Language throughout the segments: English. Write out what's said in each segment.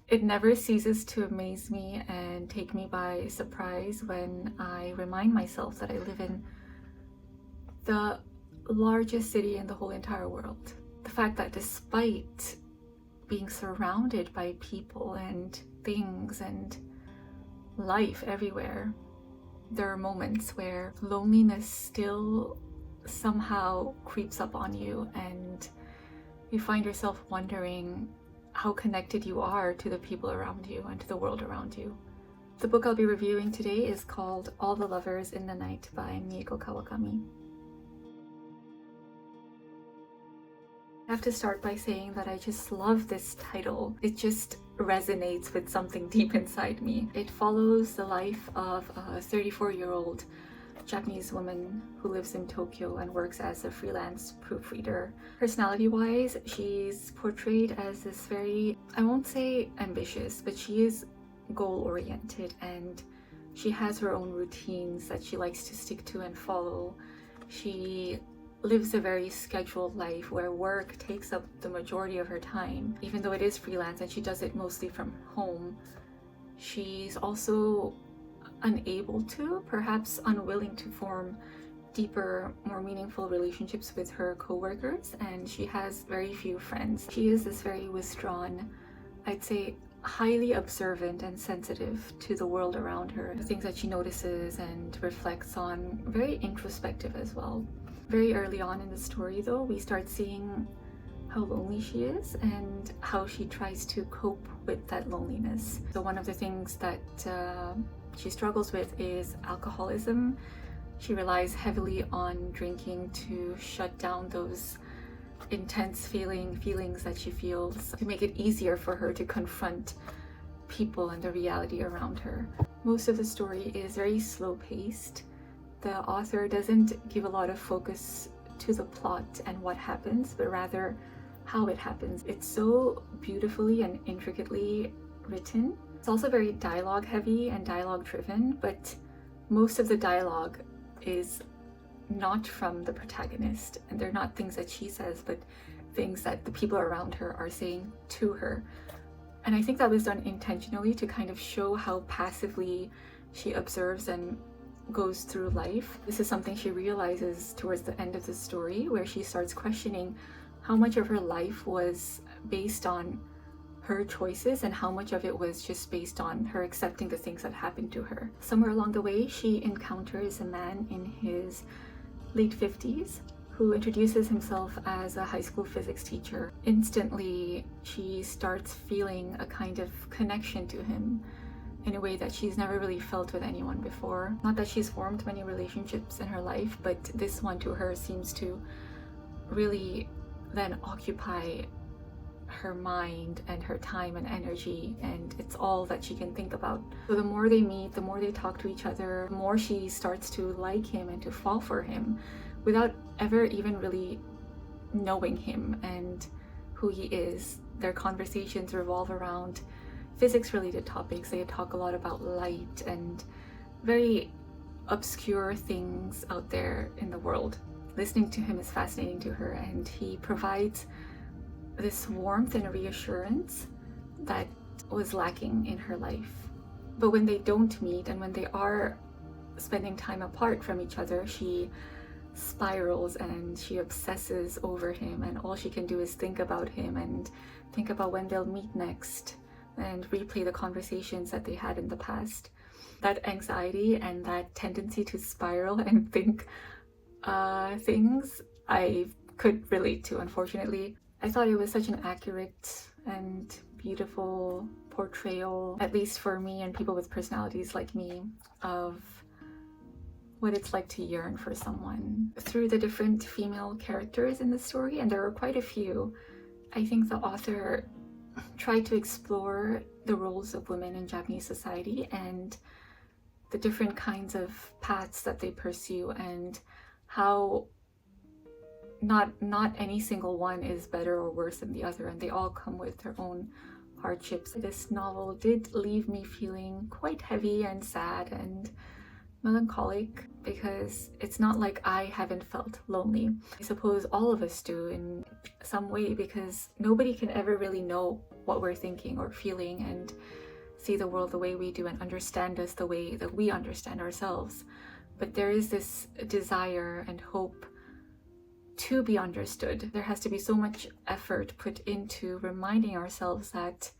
It never ceases to amaze me and take me by surprise when I remind myself that I live in the largest city in the whole entire world. The fact that despite being surrounded by people and things and life everywhere, there are moments where loneliness still somehow creeps up on you and you find yourself wondering how connected you are to the people around you and to the world around you. The book I'll be reviewing today is called All the Lovers in the Night by Mieko Kawakami. I have to start by saying that I just love this title. It just resonates with something deep inside me. It follows the life of a 34-year-old Japanese woman who lives in Tokyo and works as a freelance proofreader. Personality-wise, she's portrayed as this very, I won't say ambitious, but she is goal-oriented and she has her own routines that she likes to stick to and follow. She lives a very scheduled life where work takes up the majority of her time. Even though it is freelance and she does it mostly from home, she's also unable to, perhaps unwilling to form deeper, more meaningful relationships with her co-workers, and she has very few friends. She is this very withdrawn, I'd say highly observant and sensitive to the world around her, the things that she notices and reflects on, very introspective as well. Very early on in the story though, we start seeing how lonely she is and how she tries to cope with that loneliness. So one of the things that she struggles with is alcoholism. She relies heavily on drinking to shut down those intense feelings that she feels, to make it easier for her to confront people and the reality around her. Most of the story is very slow-paced. The author doesn't give a lot of focus to the plot and what happens, but rather how it happens. It's so beautifully and intricately written. It's also very dialogue heavy and dialogue driven, but most of the dialogue is not from the protagonist, and they're not things that she says, but things that the people around her are saying to her. And I think that was done intentionally to kind of show how passively she observes and goes through life. This is something she realizes towards the end of the story, where she starts questioning how much of her life was based on her choices and how much of it was just based on her accepting the things that happened to her. Somewhere along the way, she encounters a man in his late 50s who introduces himself as a high school physics teacher. Instantly, she starts feeling a kind of connection to him in a way that she's never really felt with anyone before. Not that she's formed many relationships in her life, but this one to her seems to really then occupy her mind and her time and energy, and it's all that she can think about. So the more they meet, the more they talk to each other, the more she starts to like him and to fall for him without ever even really knowing him and who he is. Their conversations revolve around physics-related topics. They talk a lot about light and very obscure things out there in the world. Listening to him is fascinating to her, and he provides this warmth and reassurance that was lacking in her life. But when they don't meet and when they are spending time apart from each other, she spirals and she obsesses over him, and all she can do is think about him and think about when they'll meet next and replay the conversations that they had in the past. That anxiety and that tendency to spiral and think things I could relate to, unfortunately. I thought it was such an accurate and beautiful portrayal, at least for me and people with personalities like me, of what it's like to yearn for someone. Through the different female characters in the story, and there were quite a few, I think the author tried to explore the roles of women in Japanese society and the different kinds of paths that they pursue, and how not any single one is better or worse than the other, and they all come with their own hardships. This novel did leave me feeling quite heavy and sad and melancholic. because it's not like I haven't felt lonely. I suppose all of us do in some way, because nobody can ever really know what we're thinking or feeling and see the world the way we do and understand us the way that we understand ourselves. But there is this desire and hope to be understood. There has to be so much effort put into reminding ourselves that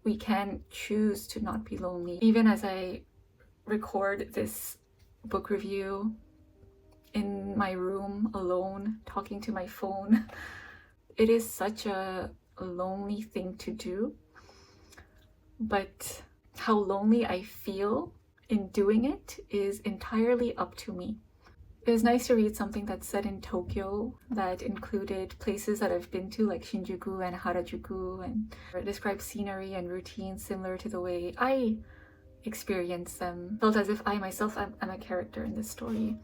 we can choose to not be lonely. Even as I record this book review in my room alone, talking to my phone, it is such a lonely thing to do. But how lonely I feel in doing it is entirely up to me. It was nice to read something that's set in Tokyo that included places that I've been to, like Shinjuku and Harajuku, and it describes scenery and routines similar to the way I experience them. Felt as if I myself am a character in this story.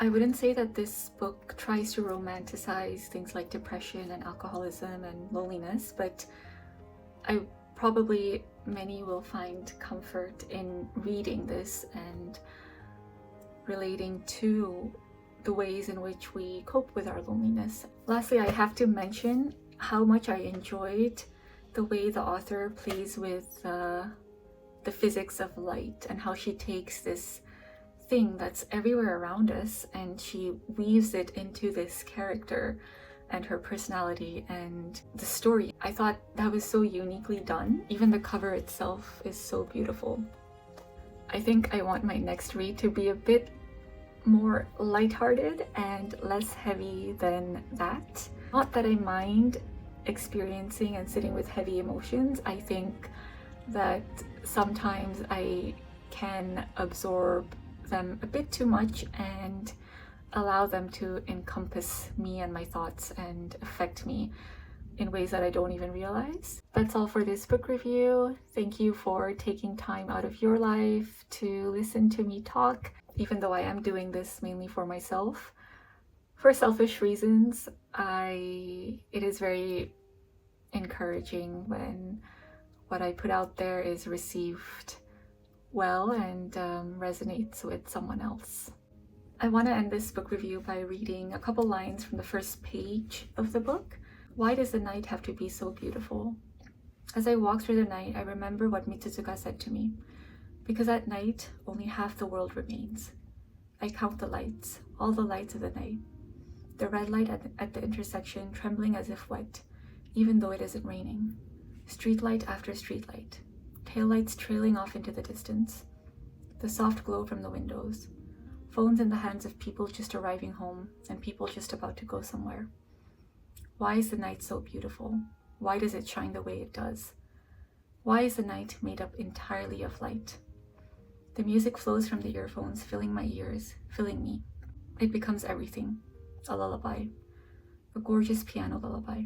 I wouldn't say that this book tries to romanticize things like depression and alcoholism and loneliness, but many will find comfort in reading this and relating to the ways in which we cope with our loneliness. Lastly, I have to mention how much I enjoyed the way the author plays with the physics of light, and how she takes this thing that's everywhere around us and she weaves it into this character and her personality and the story. I thought that was so uniquely done. Even the cover itself is so beautiful. I think I want my next read to be a bit more lighthearted and less heavy than that. Not that I mind experiencing and sitting with heavy emotions. I think that sometimes I can absorb them a bit too much and allow them to encompass me and my thoughts and affect me in ways that I don't even realize. That's all for this book review. Thank you for taking time out of your life to listen to me talk, even though I am doing this mainly for myself. For selfish reasons, it is very encouraging when what I put out there is received well and resonates with someone else. I want to end this book review by reading a couple lines from the first page of the book. Why does the night have to be so beautiful? As I walk through the night, I remember what Mitsuzuka said to me. Because at night, only half the world remains. I count the lights, all the lights of the night. The red light at the intersection trembling as if wet, even though it isn't raining. Street light after street light. Taillights trailing off into the distance. The soft glow from the windows. Phones in the hands of people just arriving home and people just about to go somewhere. Why is the night so beautiful? Why does it shine the way it does? Why is the night made up entirely of light? The music flows from the earphones, filling my ears, filling me. It becomes everything. A lullaby. A gorgeous piano lullaby.